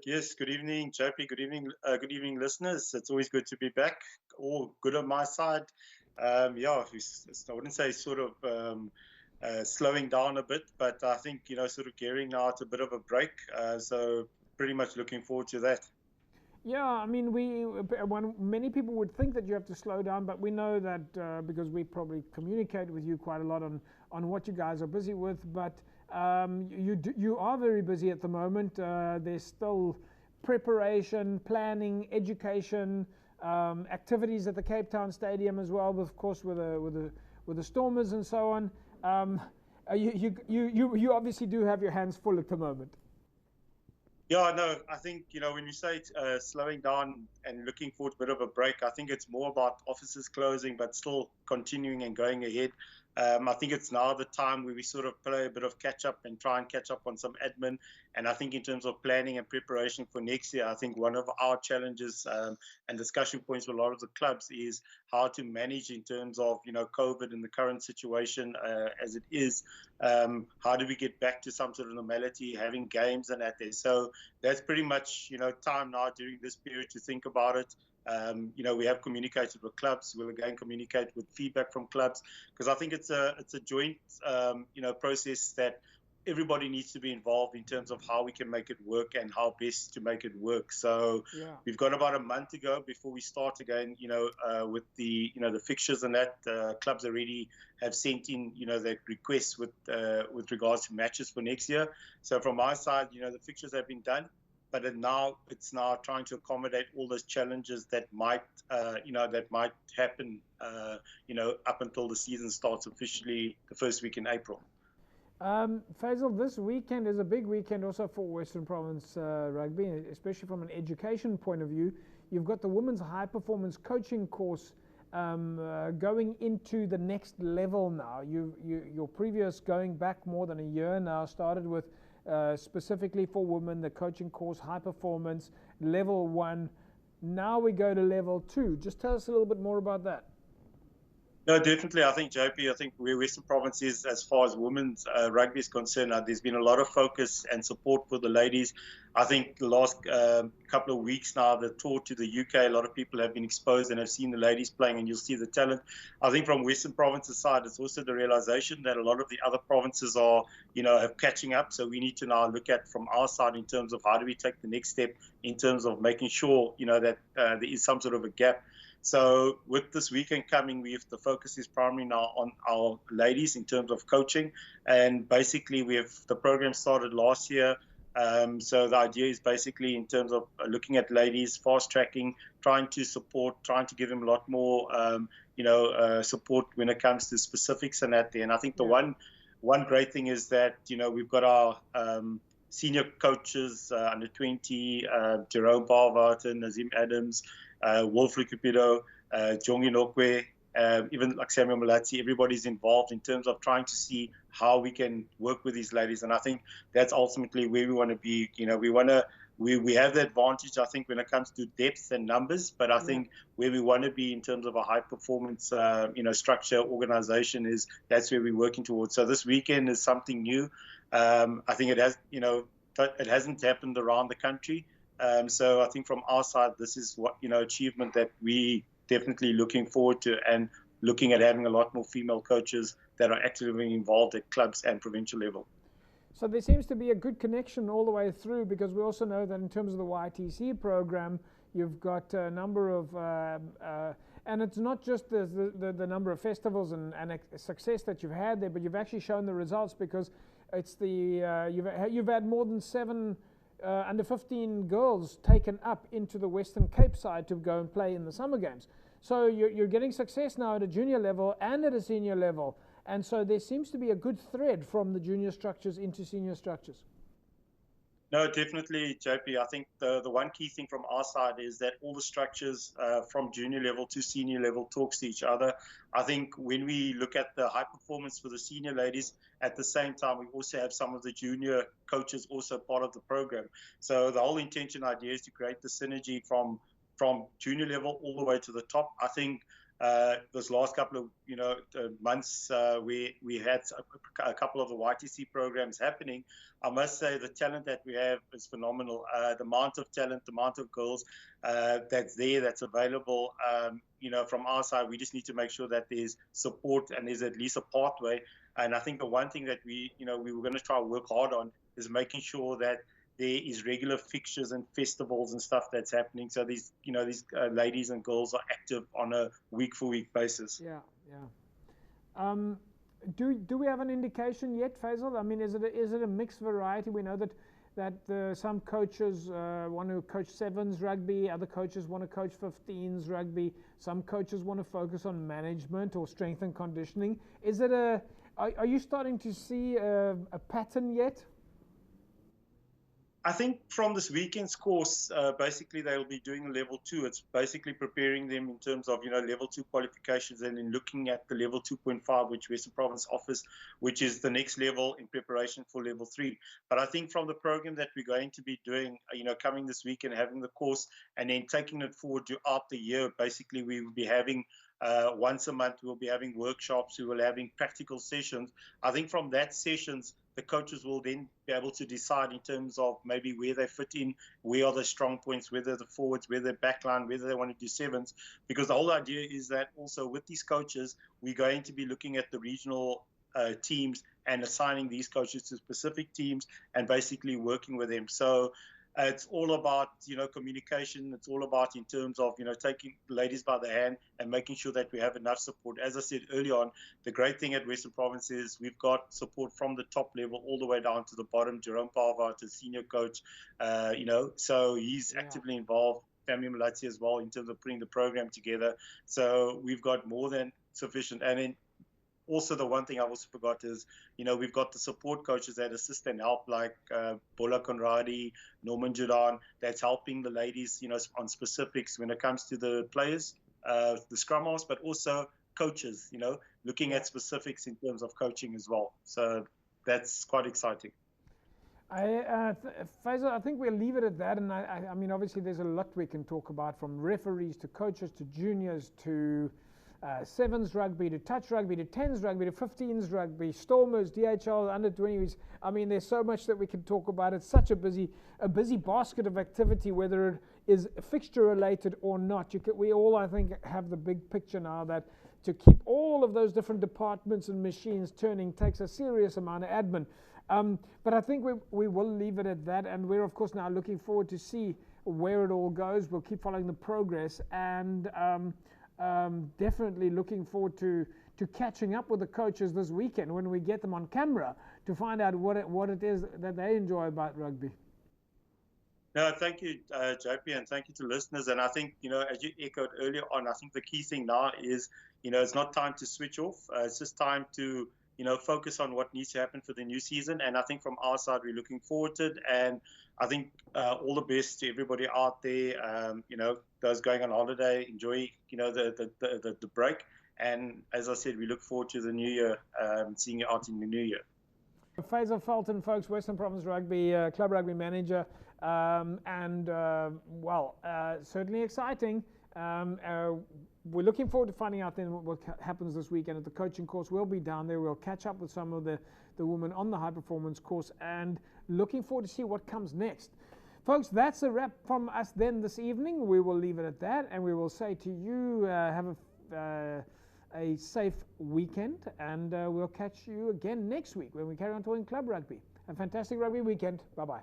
Yes, good evening, JP. Good evening, listeners. It's always good to be back. All good on my side. I wouldn't say sort of slowing down a bit, but I think, sort of gearing now to a bit of a break. So pretty much looking forward to that. Yeah, I mean, many people would think that you have to slow down, but we know that because we probably communicate with you quite a lot on what you guys are busy with. But you are very busy at the moment. There's still preparation, planning, education, activities at the Cape Town Stadium as well, of course, with the Stormers and so on. You obviously do have your hands full at the moment. Yeah, no, I think, when you say slowing down and looking forward to a bit of a break, I think it's more about offices closing, but still continuing and going ahead. I think it's now the time where we sort of play a bit of catch up and try and catch up on some admin. And I think in terms of planning and preparation for next year, I think one of our challenges and discussion points for a lot of the clubs is how to manage in terms of, COVID and the current situation as it is. How do we get back to some sort of normality, having games and that there? So that's pretty much, time now during this period to think about it. We have communicated with clubs. We'll again communicate with feedback from clubs, because I think it's a joint, process that everybody needs to be involved in terms of how we can make it work and how best to make it work. So We've got about a month to go before we start again, with the, the fixtures and that. Clubs already have sent in, their requests with regards to matches for next year. So from my side, the fixtures have been done. But it's now trying to accommodate all those challenges that might happen, up until the season starts officially the first week in April. Faizel, this weekend is a big weekend also for Western Province Rugby, especially from an education point of view. You've got the women's high performance coaching course going into the next level now. Your previous, going back more than a year now, started with specifically for women, the coaching course, high performance, level 1. Now we go to level 2. Just tell us a little bit more about that. No, definitely. I think, JP, where Western Province is as far as women's rugby is concerned, there's been a lot of focus and support for the ladies. I think the last couple of weeks now, the tour to the UK, a lot of people have been exposed and have seen the ladies playing, and you'll see the talent. I think from Western Province's side, it's also the realization that a lot of the other provinces are, have catching up. So we need to now look at from our side in terms of how do we take the next step in terms of making sure, that there is some sort of a gap. So with this weekend coming, the focus is primarily now on our ladies in terms of coaching. And basically, the program started last year. So the idea is basically in terms of looking at ladies, fast tracking, trying to give them a lot more, support when it comes to specifics and that there. And I think the one great thing is that, we've got our senior coaches, under 20, Jerome Barvarton, Nazim Adams, Wolfried Cupido, Jongi Nokwe, even like Samuel Malatsi. Everybody's involved in terms of trying to see how we can work with these ladies. And I think that's ultimately where we want to be. We have the advantage, I think, when it comes to depth and numbers, but I think where we want to be in terms of a high performance, structure, organization that's where we're working towards. So this weekend is something new. I think it hasn't happened around the country. So I think from our side, this is what, achievement that we definitely looking forward to, and looking at having a lot more female coaches that are actively involved at clubs and provincial level. So there seems to be a good connection all the way through, because we also know that in terms of the YTC program, you've got a number of, and it's not just the number of festivals and success that you've had there, but you've actually shown the results, because it's you've had more than 7 under 15 girls taken up into the Western Cape side to go and play in the summer games. So you're getting success now at a junior level and at a senior level. And so there seems to be a good thread from the junior structures into senior structures. No, definitely, JP. I think the one key thing from our side is that all the structures from junior level to senior level talks to each other. I think when we look at the high performance for the senior ladies, at the same time, we also have some of the junior coaches also part of the program. So the whole intention idea is to create the synergy from junior level all the way to the top. I think this last couple of months we had a couple of the YTC programs happening. I must say the talent that we have is phenomenal. The amount of talent, the amount of girls that's there, that's available. From our side, we just need to make sure that there's support and there's at least a pathway. And I think the one thing that we were going to try to work hard on is making sure that there is regular fixtures and festivals and stuff that's happening. So these ladies and girls are active on a week-for-week basis. Yeah, yeah. Do we have an indication yet, Faizel? I mean, is it a mixed variety? We know that some coaches want to coach sevens rugby, other coaches want to coach 15s rugby, some coaches want to focus on management or strength and conditioning. Are you starting to see a pattern yet? I think from this weekend's course, basically they'll be doing level 2. It's basically preparing them in terms of, level 2 qualifications and then looking at the level 2.5, which Western Province offers, which is the next level in preparation for level 3. But I think from the program that we're going to be doing, coming this week and having the course and then taking it forward throughout the year, basically we will be having once a month, we'll be having workshops, we will be having practical sessions. I think from that sessions, the coaches will then be able to decide in terms of maybe where they fit in, where are the strong points, whether the forwards, whether backline, whether they want to do sevens. Because the whole idea is that also with these coaches, we're going to be looking at the regional teams and assigning these coaches to specific teams and basically working with them. So it's all about, communication. It's all about in terms of, taking ladies by the hand and making sure that we have enough support. As I said early on, the great thing at Western Province is we've got support from the top level all the way down to the bottom. Jerome Pavard, the senior coach, so he's actively involved. Family Malatsi as well in terms of putting the program together. So we've got more than sufficient. And then also, the one thing I also forgot is, we've got the support coaches that assist and help, like Bola Conradi, Norman Judan, that's helping the ladies, on specifics when it comes to the players, the scrum halves, but also coaches, looking at specifics in terms of coaching as well. So that's quite exciting. Faizel, I think we'll leave it at that. And I mean, obviously, there's a lot we can talk about, from referees to coaches to juniors to sevens rugby to touch rugby to 10s rugby to 15s rugby, Stormers, DHL, under 20s. I mean, there's so much that we can talk about. It's such a busy basket of activity, whether it is fixture related or not. We all, I think, have the big picture now that to keep all of those different departments and machines turning takes a serious amount of admin. But I think we will leave it at that, and we're of course now looking forward to see where it all goes. We'll keep following the progress, and definitely looking forward to catching up with the coaches this weekend when we get them on camera to find out what it is that they enjoy about rugby. No, thank you, JP, and thank you to listeners. And I think, as you echoed earlier on, I think the key thing now is, it's not time to switch off. It's just time to, focus on what needs to happen for the new season. And I think from our side, we're looking forward to it. And I think all the best to everybody out there, those going on holiday, enjoy, the break. And as I said, we look forward to the new year, seeing you out in the new year. Faizel Felton, folks, Western Province Rugby, Club Rugby Manager, certainly exciting. We're looking forward to finding out then what happens this weekend at the coaching course. We'll be down there. We'll catch up with some of the women on the high performance course, and looking forward to see what comes next. Folks, that's a wrap from us then this evening. We will leave it at that, and we will say to you, have a safe weekend, and we'll catch you again next week when we carry on talking club rugby. A fantastic rugby weekend. Bye-bye.